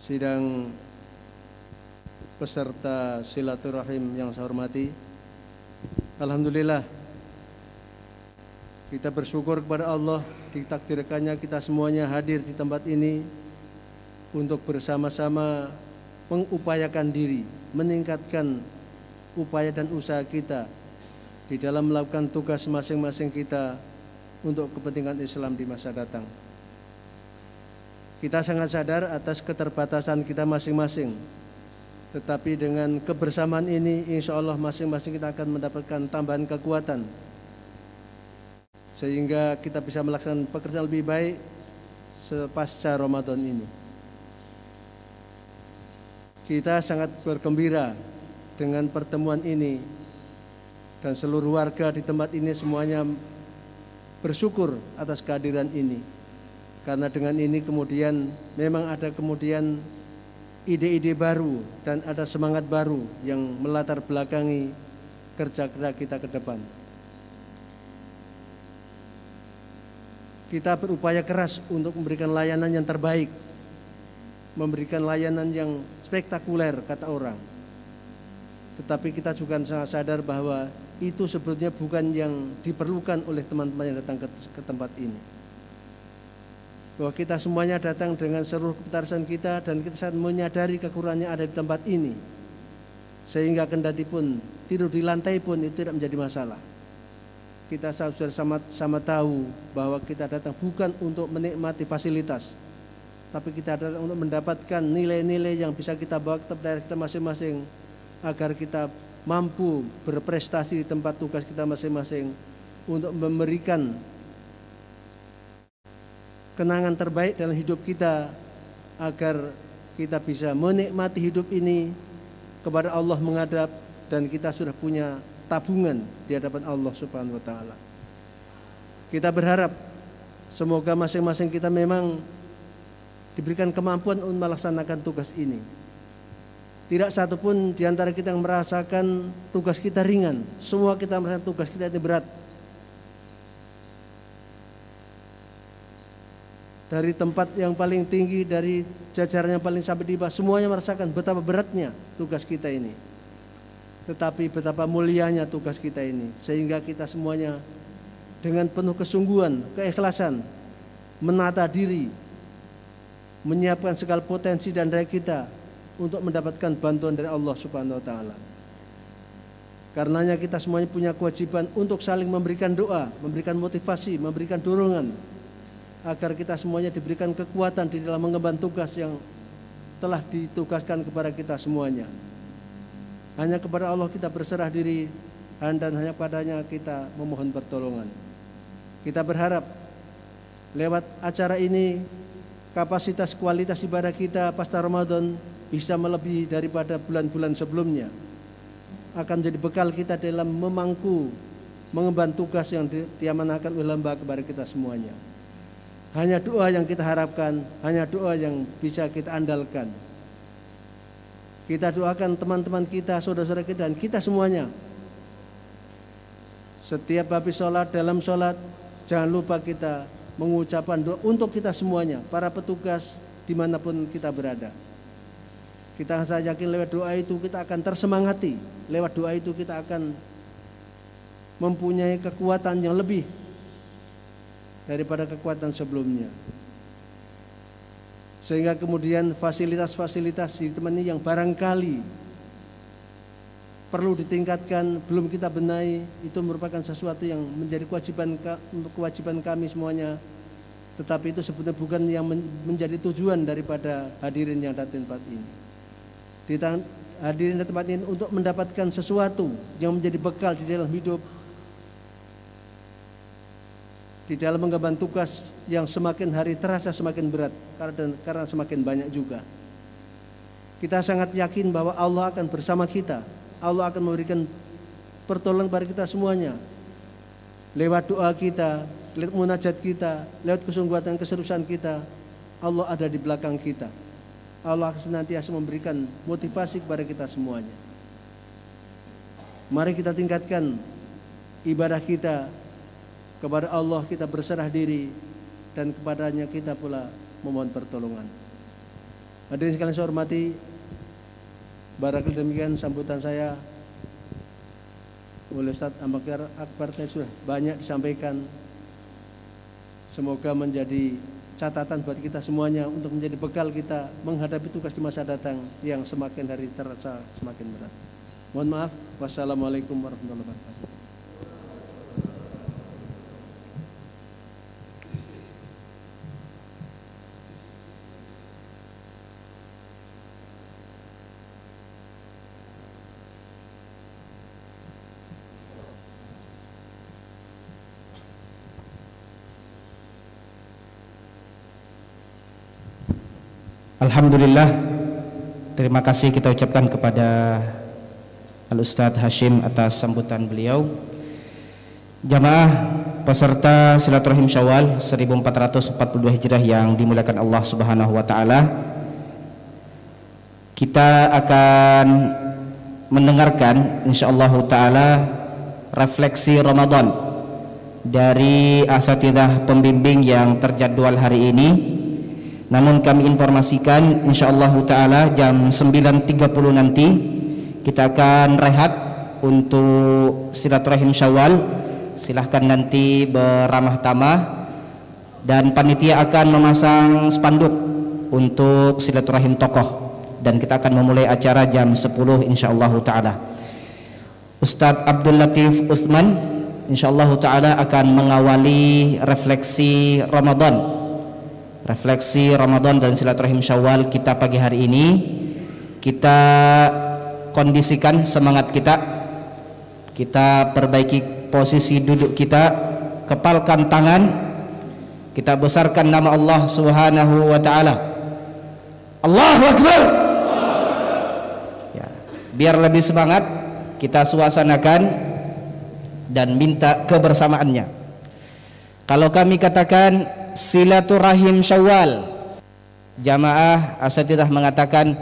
sidang peserta silaturahim yang saya hormati, alhamdulillah kita bersyukur kepada Allah, ditakdirkannya kita semuanya hadir di tempat ini untuk bersama-sama mengupayakan diri, meningkatkan upaya dan usaha kita di dalam melakukan tugas masing-masing kita untuk kepentingan Islam di masa datang. Kita sangat sadar atas keterbatasan kita masing-masing, tetapi dengan kebersamaan ini insya Allah masing-masing kita akan mendapatkan tambahan kekuatan sehingga kita bisa melaksanakan pekerjaan lebih baik sepasca Ramadan ini. Kita sangat bergembira dengan pertemuan ini dan seluruh warga di tempat ini semuanya bersyukur atas kehadiran ini. Karena dengan ini kemudian memang ada kemudian ide-ide baru dan ada semangat baru yang melatar belakangi kerja-kerja kita ke depan. Kita berupaya keras untuk memberikan layanan yang terbaik, memberikan layanan yang spektakuler kata orang. Tetapi kita juga sangat sadar bahwa itu sebetulnya bukan yang diperlukan oleh teman-teman yang datang ke tempat ini. Bahwa kita semuanya datang dengan seluruh kebesaran kita dan kita sangat menyadari kekurangan yang ada di tempat ini. Sehingga kendati pun tidur di lantai pun itu tidak menjadi masalah. Kita sudah sama tahu bahwa kita datang bukan untuk menikmati fasilitas, tapi kita datang untuk mendapatkan nilai-nilai yang bisa kita bawa ke daerah kita masing-masing agar kita mampu berprestasi di tempat tugas kita masing-masing untuk memberikan kenangan terbaik dalam hidup kita agar kita bisa menikmati hidup ini kepada Allah menghadap dan kita sudah punya tabungan di hadapan Allah Subhanahu wa taala. Kita berharap semoga masing-masing kita memang diberikan kemampuan untuk melaksanakan tugas ini. Tidak satu pun di antara kita yang merasakan tugas kita ringan. Semua kita merasakan tugas kita ini berat. Dari tempat yang paling tinggi, dari jajaran yang paling sampai di bawah, semuanya merasakan betapa beratnya tugas kita ini. tetapi betapa mulianya tugas kita ini, sehingga kita semuanya dengan penuh kesungguhan, keikhlasan menata diri, menyiapkan segala potensi dan daya kita untuk mendapatkan bantuan dari Allah Subhanahu wa taala. Karenanya kita semuanya punya kewajiban untuk saling memberikan doa, memberikan motivasi, memberikan dorongan agar kita semuanya diberikan kekuatan di dalam mengemban tugas yang telah ditugaskan kepada kita semuanya. Hanya kepada Allah kita berserah diri dan hanya padanya kita memohon pertolongan. Kita berharap lewat acara ini kapasitas kualitas ibadah kita pasca Ramadan bisa melebihi daripada bulan-bulan sebelumnya. Akan menjadi bekal kita dalam memangku mengemban tugas yang diamanahkan oleh lembaga kepada kita semuanya. Hanya doa yang kita harapkan, hanya doa yang bisa kita andalkan. Kita doakan teman-teman kita, saudara-saudara kita, dan kita semuanya. Setiap habis sholat, dalam sholat, jangan lupa kita mengucapkan doa untuk kita semuanya, para petugas dimanapun kita berada. Kita saya yakin lewat doa itu kita akan tersemangati, lewat doa itu kita akan mempunyai kekuatan yang lebih daripada kekuatan sebelumnya. Sehingga kemudian fasilitas-fasilitas di teman ini yang barangkali perlu ditingkatkan, belum kita benahi, itu merupakan sesuatu yang menjadi kewajiban kami semuanya. Tetapi itu sebetulnya bukan yang menjadi tujuan daripada hadirin yang datang di tempat ini. Hadirin di tempat ini untuk mendapatkan sesuatu yang menjadi bekal di dalam hidup, di dalam mengemban tugas yang semakin hari terasa semakin berat karena semakin banyak juga. Kita sangat yakin bahwa Allah akan bersama kita. Allah akan memberikan pertolongan kepada kita semuanya. Lewat doa kita, lewat munajat kita, lewat kesungguhan dan keseriusan kita, Allah ada di belakang kita. Allah akan senantiasa memberikan motivasi kepada kita semuanya. Mari kita tingkatkan ibadah kita kepada Allah, kita berserah diri, dan kepadanya kita pula memohon pertolongan. Hadirin sekalian saya hormati, barangkali demikian sambutan saya oleh Ustaz Akbar tadi sudah banyak disampaikan. Semoga menjadi catatan buat kita semuanya untuk menjadi bekal kita menghadapi tugas di masa datang yang semakin hari terasa semakin berat. Mohon maaf. Wassalamualaikum warahmatullahi wabarakatuh. Alhamdulillah, terima kasih kita ucapkan kepada Al-Ustadz Hashim atas sambutan beliau. Jamaah peserta silaturahim Syawal 1442 Hijrah yang dimuliakan Allah Subhanahu wa taala, kita akan mendengarkan insyaallah taala refleksi Ramadan dari asatidzah pembimbing yang terjadwal hari ini. Namun kami informasikan insyaallah taala jam 9.30 nanti kita akan rehat untuk silaturahim Syawal. Silahkan nanti beramah tamah, dan panitia akan memasang spanduk untuk silaturahim tokoh, dan kita akan memulai acara jam 10 insyaallah taala. Ustadz Abdul Latif Utsman insyaallah taala akan mengawali refleksi Ramadan dan silaturahim Syawal kita pagi hari ini. Kita kondisikan semangat kita perbaiki posisi duduk kita, kepalkan tangan, kita besarkan nama Allah Subhanahu wa taala. Allahu Akbar. Ya, biar lebih semangat kita suasanakan dan minta kebersamaannya. Kalau kami katakan silaturahim Syawal, jamaah asatidzah mengatakan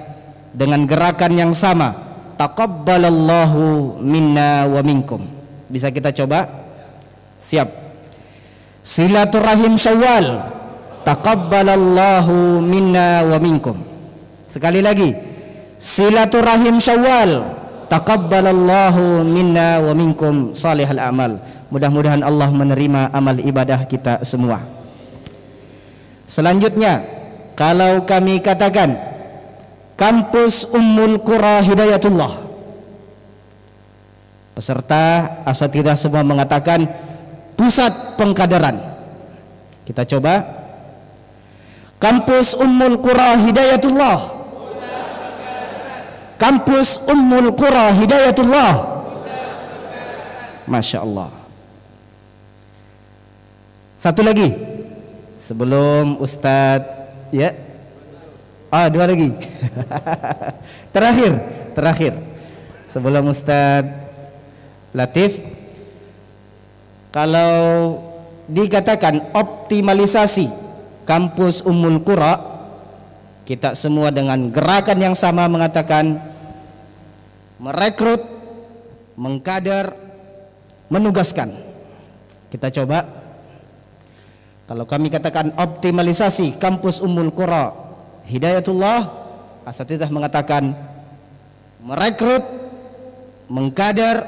dengan gerakan yang sama, taqabbalallahu minna wa minkum. Bisa kita coba? Siap. Silaturahim Syawal, taqabbalallahu minna wa minkum. Sekali lagi, silaturahim Syawal, Taqabbalallahu minna wa minkum salihal amal. Mudah-mudahan Allah menerima amal ibadah kita semua. Selanjutnya, kalau kami katakan kampus Ummul Qura Hidayatullah, peserta asatidzah semua mengatakan pusat pengkaderan. Kita coba. Kampus Ummul Qura Hidayatullah. Kampus Ummul Qura Hidayatullah. Masya Allah. Satu lagi sebelum Ustadz, ya. Dua lagi. Terakhir sebelum Ustadz Latif, kalau dikatakan optimalisasi kampus Ummul Qura, kita semua dengan gerakan yang sama mengatakan merekrut, mengkader, menugaskan. Kita coba. Kalau kami katakan optimalisasi kampus Ummul Qura Hidayatullah, asatidzah mengatakan merekrut, mengkader,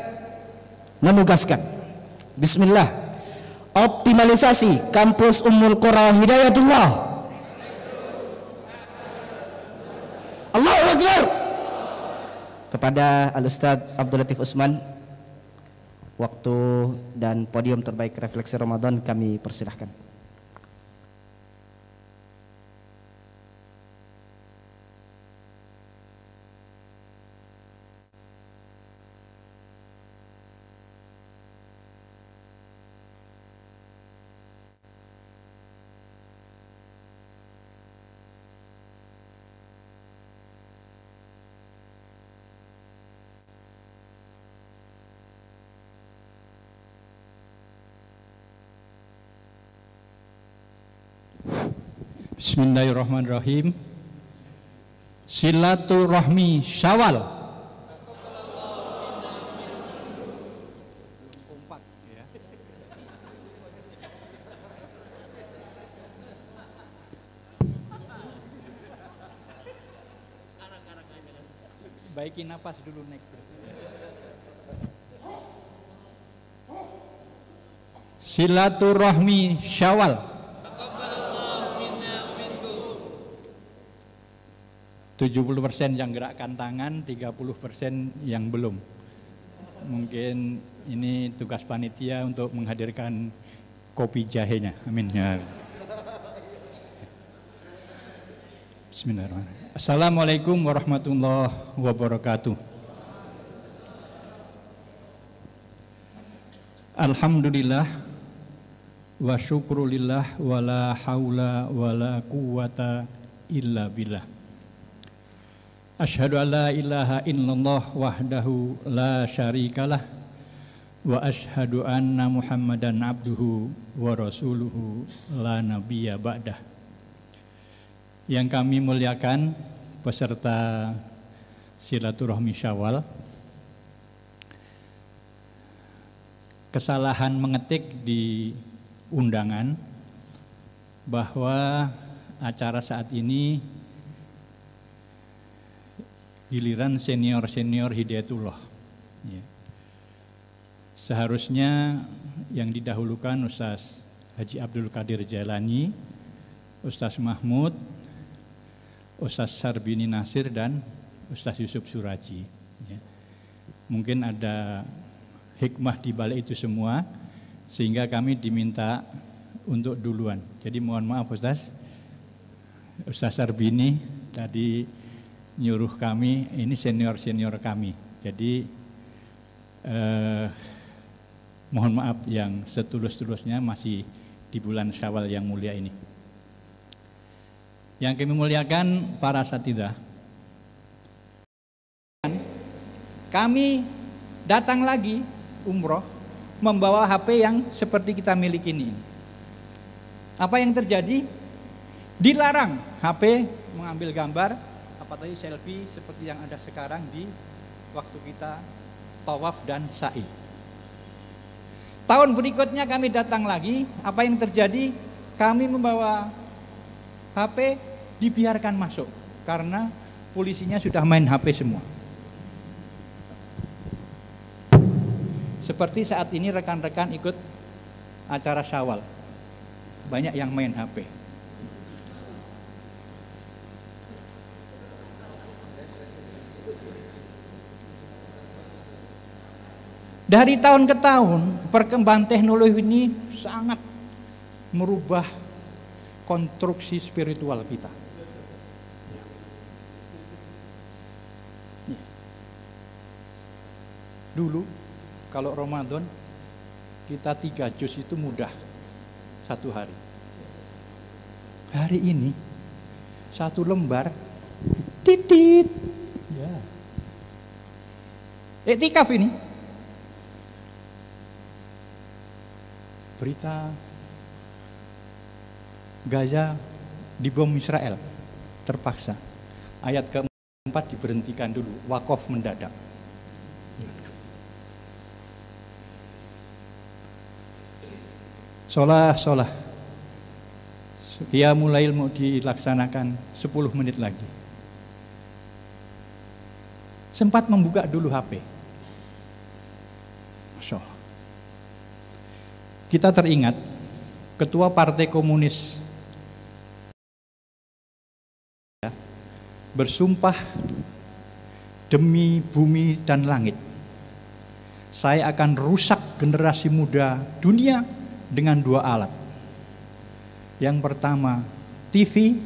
menugaskan. Bismillah. Optimalisasi kampus Ummul Qura Hidayatullah. Allahu Akbar. Kepada Al-Ustadz Abdul Latif Usman, waktu dan podium terbaik refleksi Ramadan kami persilahkan. Bismillahirrahmanirrahim. Silaturahmi Syawal. Baikin napas dulu, Nek. Silaturahmi Syawal. 70% yang gerakkan tangan, 30% yang belum. Mungkin ini tugas panitia untuk menghadirkan kopi jahenya. Amin ya. Bismillahirrahmanirrahim. Assalamualaikum warahmatullahi wabarakatuh. Alhamdulillah wa syukrulillah wa la haula wa la quwata illa billah. Asyhadu an la ilaha illallah wahdahu la syarikalah wa asyhadu anna Muhammadan abduhu wa rasuluhu la nabiyya ba'dah. Yang kami muliakan peserta silaturahmi Syawal, kesalahan mengetik di undangan bahwa acara saat ini giliran senior-senior Hidayatullah. Ya. Seharusnya yang didahulukan Ustaz Haji Abdul Qadir Jailani, Ustaz Mahmud, Ustaz Sarbini Nasir, dan Ustaz Yusuf Suraji. Ya. Mungkin ada hikmah di balik itu semua, sehingga kami diminta untuk duluan. Jadi mohon maaf Ustaz Sarbini tadi nyuruh kami, ini senior-senior kami. Jadi mohon maaf yang setulus-tulusnya masih di bulan Syawal yang mulia ini. Yang kami muliakan para asatidzah, kami datang lagi umroh membawa HP yang seperti kita miliki ini. Apa yang terjadi? Dilarang HP mengambil gambar apalagi selfie seperti yang ada sekarang di waktu kita tawaf dan sa'i. Tahun berikutnya kami datang lagi, apa yang terjadi? Kami membawa HP, dibiarkan masuk karena polisinya sudah main HP semua. Seperti saat ini rekan-rekan ikut acara Syawal, banyak yang main HP. Dari tahun ke tahun, perkembangan teknologi ini sangat merubah konstruksi spiritual kita. Dulu kalau Ramadan kita 3 juz itu mudah 1 hari. Hari ini 1 lembar titit. Ya. Iktikaf ini. Berita Gaza dibom Israel terpaksa. Ayat keempat diberhentikan dulu, wakaf mendadak. Sholah. Qiyamul Lail mau dilaksanakan 10 menit lagi. Sempat membuka dulu HP. Masya Allah. Kita teringat Ketua Partai Komunis bersumpah demi bumi dan langit, saya akan rusak generasi muda dunia dengan 2 alat. Yang pertama TV,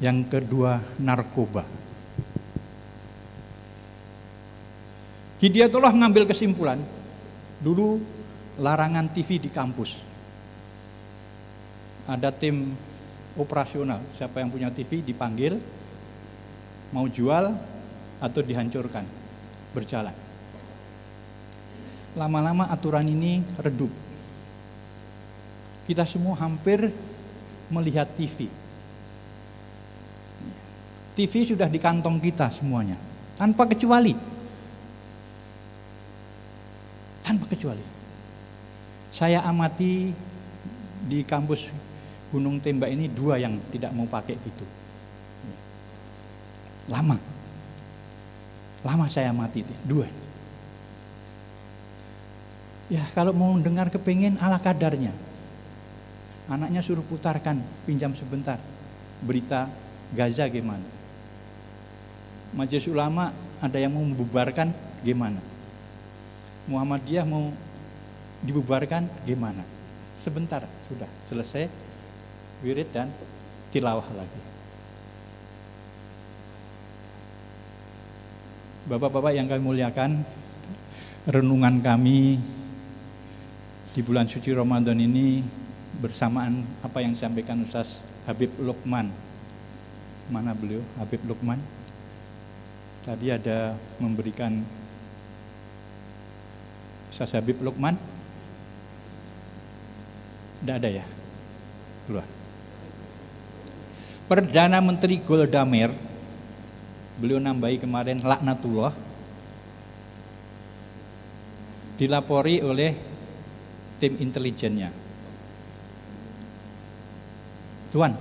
yang kedua narkoba. Hidayatullah mengambil kesimpulan, dulu larangan TV di kampus. Ada tim operasional, siapa yang punya TV dipanggil, mau jual atau dihancurkan, berjalan. Lama-lama aturan ini redup. Kita semua hampir melihat TV. TV sudah di kantong kita semuanya, tanpa kecuali. Tanpa kecuali. Saya amati di kampus Gunung Tembak ini 2 yang tidak mau pakai gitu. Lama saya amati itu, 2. Ya kalau mau dengar kepingin ala kadarnya. Anaknya suruh putarkan, pinjam sebentar. Berita Gaza gimana? Majelis Ulama ada yang mau membubarkan gimana? Muhammadiyah mau dibubarkan gimana? Sebentar sudah selesai wirid dan tilawah lagi. Bapak-bapak yang kami muliakan, renungan kami di bulan suci Ramadan ini bersamaan apa yang disampaikan Ustaz Habib Lukman. Mana beliau? Habib Lukman. Tadi ada memberikan Ustaz Habib Lukman. Tidak ada ya? Keluar. Perdana Menteri Golda Meir, beliau nambahi kemarin laknatullah, dilapori oleh tim intelijennya. Tuan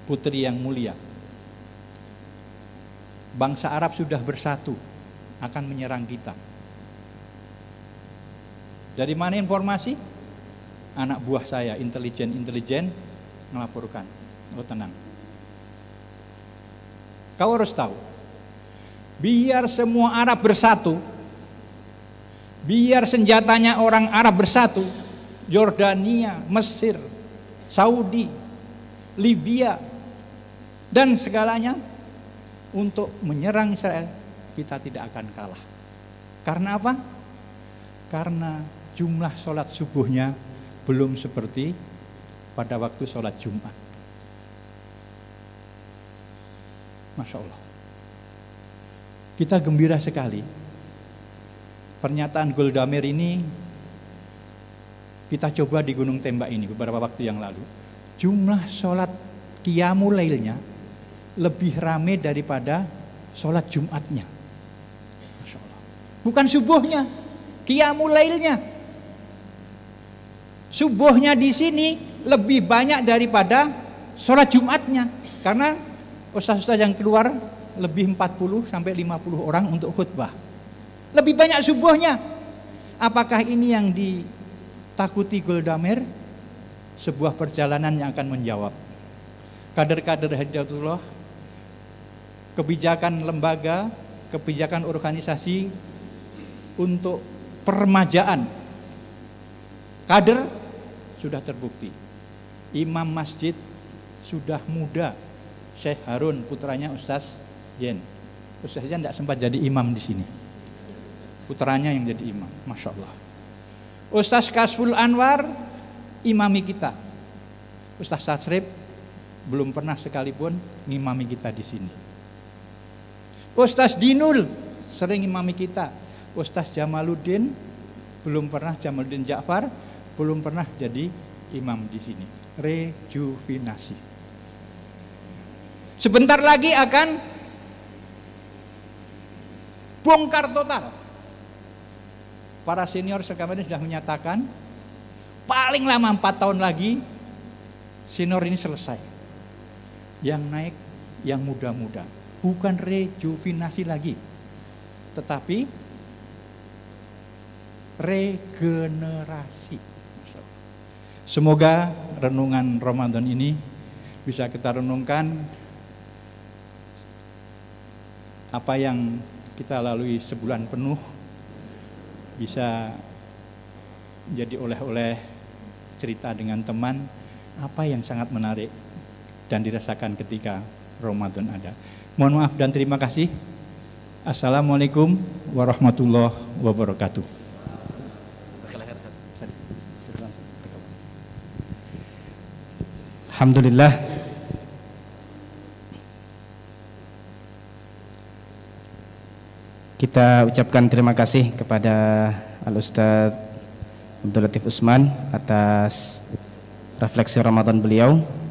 putri yang mulia, bangsa Arab sudah bersatu akan menyerang kita. Dari mana informasi? Anak buah saya, intelijen melaporkan. Oh tenang. Kau harus tahu, biar semua Arab bersatu, biar senjatanya orang Arab bersatu, Yordania, Mesir, Saudi, Libya, dan segalanya untuk menyerang Israel, kita tidak akan kalah. Karena apa? Karena jumlah sholat subuhnya belum seperti pada waktu sholat Jumat. Masya Allah. Kita gembira sekali. Pernyataan Golda Meir ini kita coba di Gunung Tembak ini beberapa waktu yang lalu. Jumlah sholat Qiyamul Lailnya lebih ramai daripada sholat Jumatnya. Masya Allah. Bukan subuhnya, Qiyamul Lailnya. Subuhnya di sini lebih banyak daripada sholat Jumatnya. Karena ustaz-ustaz yang keluar lebih 40 sampai 50 orang untuk khutbah. lebih banyak subuhnya. Apakah ini yang ditakuti Golda Meir? Sebuah perjalanan yang akan menjawab. Kader-kader Hidayatullah, kebijakan lembaga, kebijakan organisasi untuk peremajaan kader sudah terbukti. Imam masjid sudah muda, Syekh Harun putranya Ustaz Yen. Ustaz Yen tidak sempat jadi imam di sini. Putranya yang jadi imam, Masya Allah. Ustaz Kasful Anwar imami kita. Ustaz Tasrib belum pernah sekalipun ngimami kita di sini. Ustaz Dinul sering imami kita. Ustaz Jamaluddin belum pernah, Jamaluddin Ja'far belum pernah jadi imam di sini. Rejuvenasi. Sebentar lagi akan bongkar total. Para senior sekarang ini sudah menyatakan paling lama 4 tahun lagi senior ini selesai. Yang naik yang muda-muda. Bukan rejuvenasi lagi, tetapi regenerasi. Semoga renungan Ramadan ini bisa kita renungkan apa yang kita lalui sebulan penuh, bisa jadi oleh-oleh cerita dengan teman apa yang sangat menarik dan dirasakan ketika Ramadan ada. Mohon maaf dan terima kasih. Assalamualaikum warahmatullahi wabarakatuh. Alhamdulillah. Kita ucapkan terima kasih kepada Al-Ustadz Abdul Latif Usman atas refleksi Ramadan beliau.